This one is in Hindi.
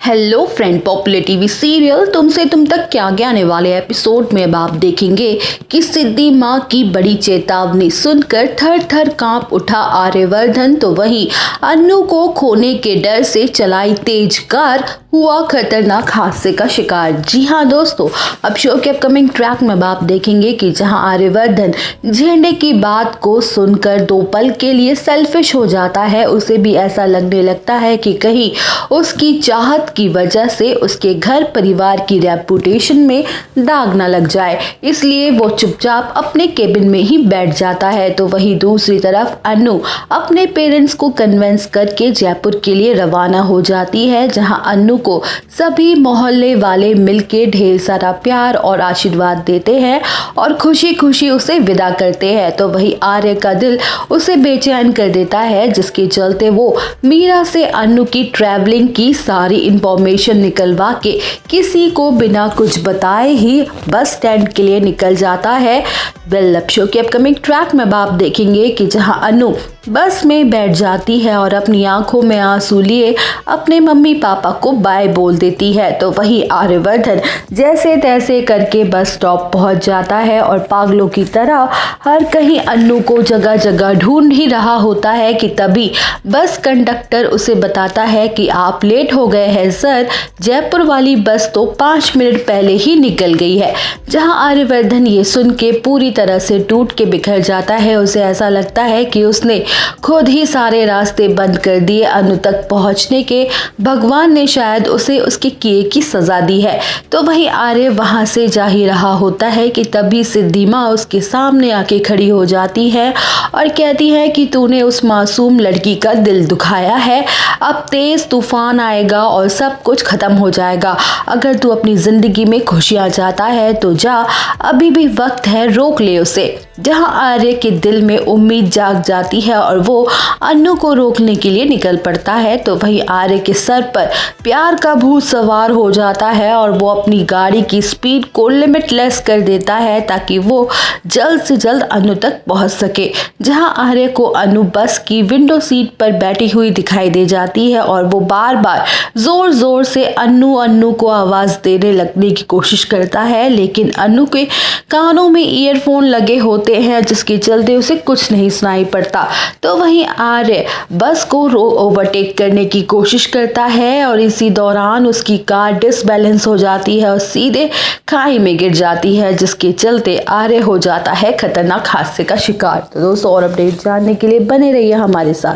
Hello friend, popular TV serial तुमसे तुम तक क्या क्या आने वाले एपिसोड में अब आप देखेंगे कि सिद्धि माँ की बड़ी चेतावनी सुनकर थर थर कांप उठा आर्यवर्धन, तो वहीं अन्नू को खोने के डर से चलाई तेज कार हुआ खतरनाक हादसे का शिकार। जी हाँ दोस्तों, अब शो के अपकमिंग ट्रैक में आप देखेंगे कि जहां आर्यवर्धन झेंडे की बात को सुनकर दो पल के लिए सेल्फिश हो जाता है, उसे भी ऐसा लगने लगता है कि कहीं उसकी चाहत की वजह से उसके घर परिवार की रेपुटेशन में दाग न लग जाए, इसलिए वो चुपचाप अपने केबिन में ही बैठ जाता है। तो वहीं दूसरी तरफ अन्नू अपने पेरेंट्स को कन्विंस करके जयपुर के लिए रवाना हो जाती है, जहां अन्नू को सभी मोहल्ले वाले मिलके ढेर सारा प्यार और आशीर्वाद देते हैं और खुशी खुशी उसे विदा करते हैं। तो वही आर्य का दिल उसे बेचैन कर देता है, जिसके चलते वो मीरा से अन्नू की ट्रैवलिंग की सारी इंफॉर्मेशन निकलवा के किसी को बिना कुछ बताए ही बस स्टैंड के लिए निकल जाता है। वेल, शो के अपकमिंग ट्रैक में आप देखेंगे कि जहां अन्नू बस में बैठ जाती है और अपनी आंखों में आंसू लिए अपने मम्मी पापा को बाय बोल देती है, तो वही आर्यवर्धन जैसे तैसे करके बस स्टॉप पहुंच जाता है और पागलों की तरह हर कहीं अन्नू को जगह जगह ढूंढ ही रहा होता है कि तभी बस कंडक्टर उसे बताता है कि आप लेट हो गए हैं सर, जयपुर वाली बस तो 5 मिनट पहले ही निकल गई है। जहां आर्यवर्धन ये सुन के पूरी तरह से टूट के बिखर जाता है, उसे ऐसा लगता है कि उसने खुद ही सारे रास्ते बंद कर दिए, अन्नू तक पहुंचने के भगवान ने शायद उसे उसके किए की सजा दी है। तो वहीं आर्य वहां से जा ही रहा होता है कि तभी सिद्धि माँ उसके सामने आके खड़ी हो जाती है और कहती है कि तूने उस मासूम लड़की का दिल दुखाया है, अब तेज तूफान आएगा और सब कुछ खत्म हो जाएगा। अगर तू अपनी जिंदगी में खुशियां चाहता है तो जा, अभी भी वक्त है, रोक ले उसे। जहां आर्य के दिल में उम्मीद जाग जाती है और वो अन्नू को रोकने के लिए निकल पड़ता है, तो वहीं आर्य के सर पर प्यार का भूत सवार हो जाता है और वो अपनी गाड़ी की स्पीड को लिमिटलेस कर देता है ताकि वो जल्द से जल्द अन्नू तक पहुंच सके। जहां आर्य को अन्नू बस की विंडो सीट पर बैठी हुई दिखाई दे जाती है और वो बार बार जोर जोर से अन्नू अन्नू को आवाज देने लगने की कोशिश करता है, लेकिन अन्नू के कानों में ईयरफोन लगे होते हैं, जिसके चलते उसे कुछ नहीं सुनाई पड़ता। तो वहीं आर्य बस को ओवरटेक करने की कोशिश करता है और इसी दौरान उसकी कार डिसबैलेंस हो जाती है और सीधे खाई में गिर जाती है, जिसके चलते आर्य हो जाता है खतरनाक हादसे का शिकार। तो दोस्तों, और अपडेट जानने के लिए बने रहिए हमारे साथ।